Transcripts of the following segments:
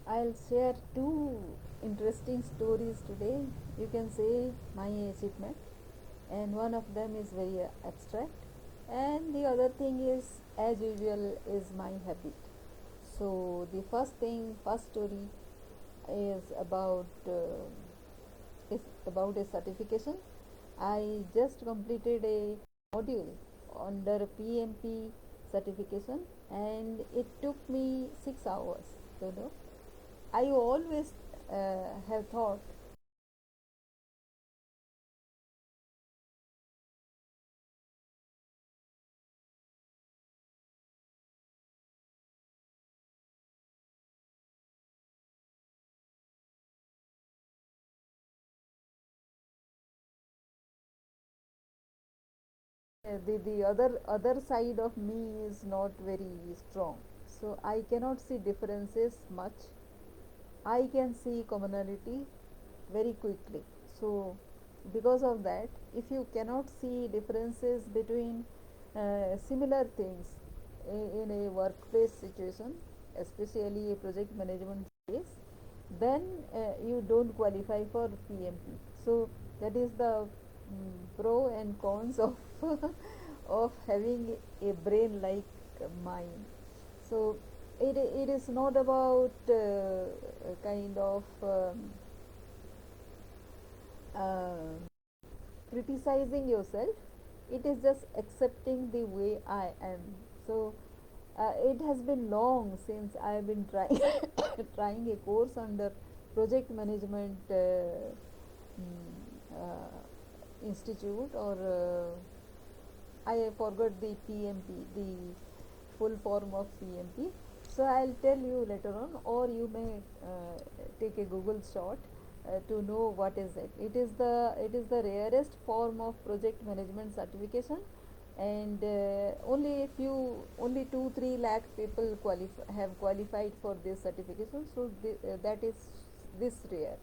I'll share two interesting stories today. You can say my achievement, and one of them is very abstract, and the other thing is, as usual, is my habit. So the first story is about a certification. I just completed a module under PMP certification, and it took me 6 hours. You know, I always have thought the other side of me is not very strong, so I cannot see differences much. I can see commonality very quickly. So, because of that, if you cannot see differences between similar things in a workplace situation, especially a project management case, then you don't qualify for PMP. So, that is the pro and cons of of having a brain like mine. So it is not about kind of uh, criticizing yourself. It is just accepting the way I am. So it has been long since I have been trying trying a course under project management institute, or I forgot the PMP, the full form of PMP. So I'll tell you later on, or you may take a Google shot to know what is it. It is the rarest form of project management certification, and only 2-3 lakh people have qualified for this certification. So that is this rare.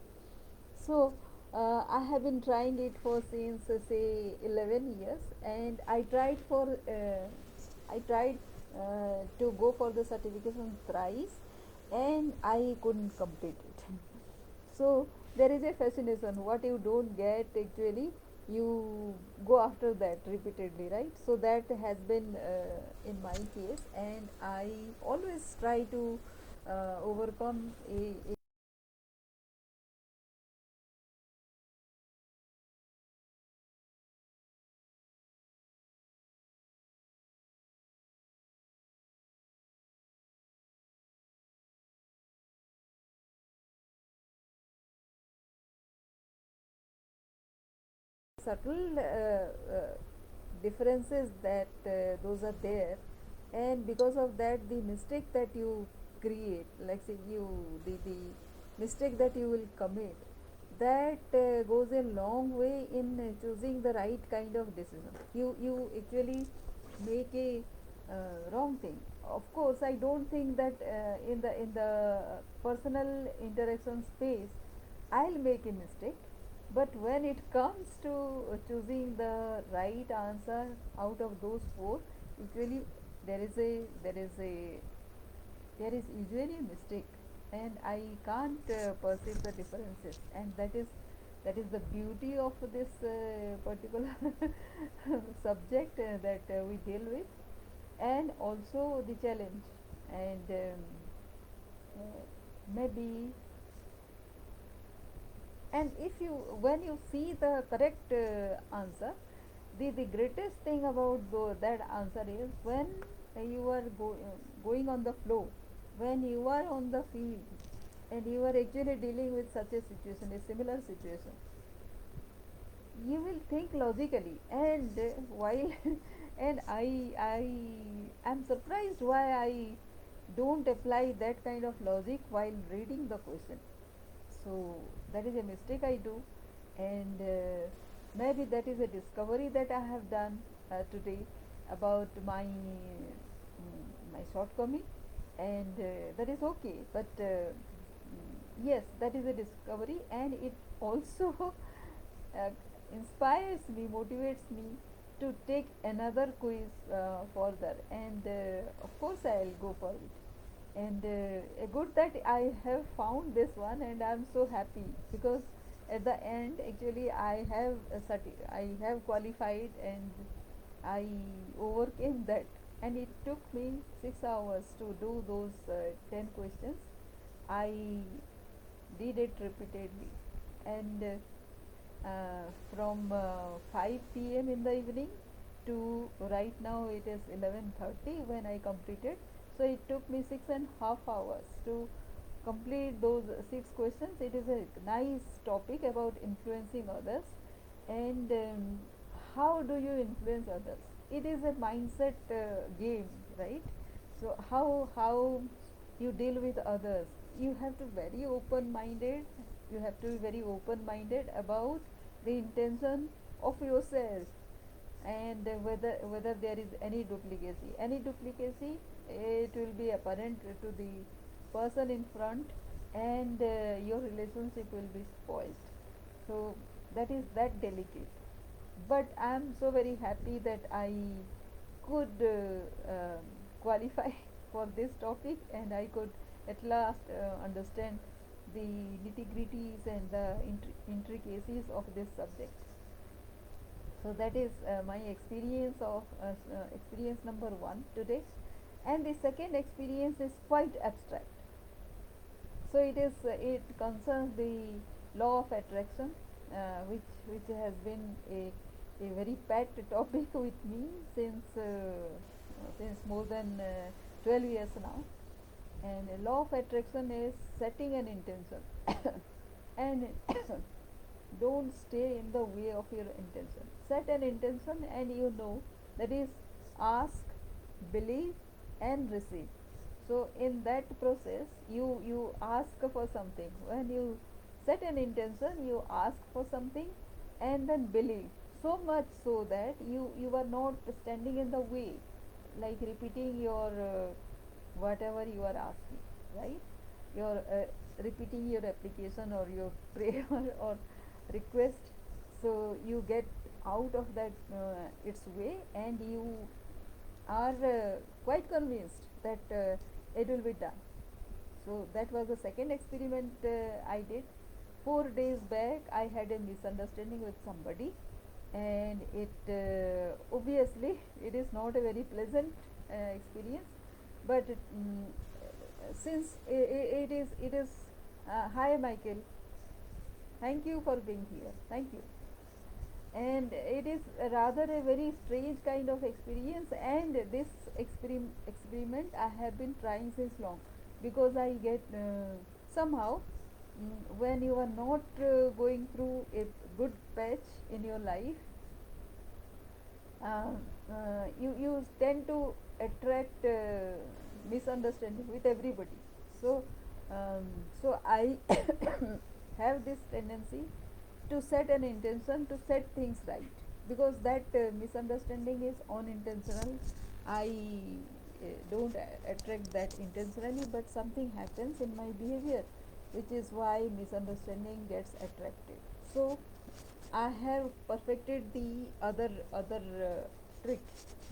So I have been trying it for since say 11 years, and I tried to go for the certification thrice, and I couldn't complete it. So there is a fascination. What you don't get actually, you go after that repeatedly, right? So that has been in my case, and I always try to overcome a subtle differences that those are there, and because of that, the mistake that you create, like say the mistake that you will commit, that goes a long way in choosing the right kind of decision. You actually make a wrong thing. Of course, I don't think that in the personal interaction space I'll make a mistake, but when it comes to choosing the right answer out of those four, usually there is a there is a there is usually a mistake, and I can't perceive the differences, and that is the beauty of this particular subject that we deal with, and also the challenge. And maybe, and if you when you see the correct answer, the greatest thing about that answer is when you are going on the flow, when you are on the field, and you are actually dealing with such a situation, a similar situation, you will think logically. And while and I am surprised why I don't apply that kind of logic while reading the question. So that is a mistake I do, and maybe that is a discovery that I have done today about my shortcoming, and that is okay. But yes, that is a discovery, and it also uh, inspires me, motivates me to take another quiz further, and of course I'll go for it. And good that I have found this one, and I'm so happy because at the end actually I have qualified, and I overcame that, and it took me 6 hours to do those 10 questions. I did it repeatedly, and from 5 p.m. in the evening to right now it is 11:30 when I completed. So it took me 6.5 hours to complete those 6 questions. It is a nice topic about influencing others, and how do you influence others? It is a mindset game, right? So how you deal with others, you have to very open minded, you have to be very open minded about the intention of yourself, and whether there is any duplicacy, it will be apparent to the person in front, and your relationship will be spoiled. So that is that delicate, but I'm so very happy that I could qualify for this topic, and I could at last understand the nitty gritties and the intricacies of this subject. So that is my experience number one today, and the second experience is quite abstract. So it concerns the law of attraction, which has been a very pet topic with me since more than 12 years now. And a law of attraction is setting an intention and don't stay in the way of your intention. Set an intention, and that is ask, believe, and receive. So in that process, you ask for something. When you set an intention, you ask for something, and then believe. So much so that you are not standing in the way, like repeating your whatever you are asking, right? You're repeating your application or your prayer or request, so you get out of that its way, and you are quite convinced that it will be done. So that was the second experiment I did. 4 days back I had a misunderstanding with somebody, and it obviously it is not a very pleasant experience, but since it is hi Michael, thank you for being here, thank you. And it is rather a very strange kind of experience, and this experiment I have been trying since long, because I get somehow, when you are not going through a good patch in your life, uh, you tend to attract misunderstanding with everybody. So I have this tendency to set an intention to set things right, because that misunderstanding is unintentional. I don't attract that intentionally, but something happens in my behavior, which is why misunderstanding gets attracted. So I have perfected the other trick,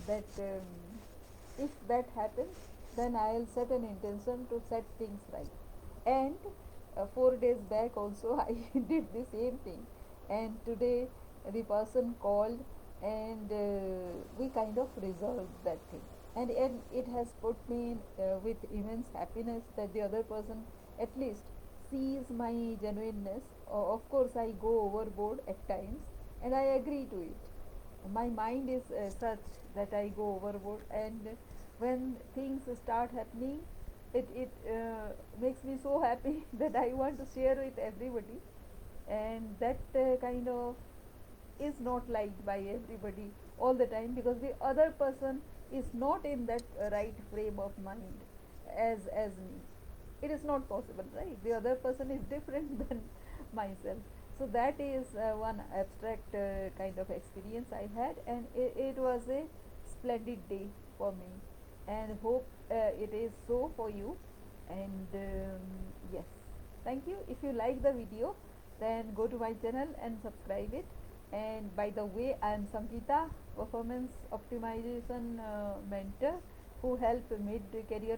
that if that happens, then I'll set an intention to set things right. And 4 days back also I did the same thing, and today the person called, and we kind of resolved that thing, and it has put me with immense happiness that the other person at least sees my genuineness. Of course I go overboard at times, and I agree to it. My mind is such that I go overboard, and when things start happening, it makes me so happy that I want to share with everybody, and that kind of is not liked by everybody all the time, because the other person is not in that right frame of mind as me. It is not possible, right? The other person is different than myself. So that is one abstract kind of experience I had, and it was a splendid day for me, and hope it is so for you. And yes, thank you. If you like the video, then go to my channel and subscribe it. And by the way, I am Sangeeta, performance optimization mentor, who help mid career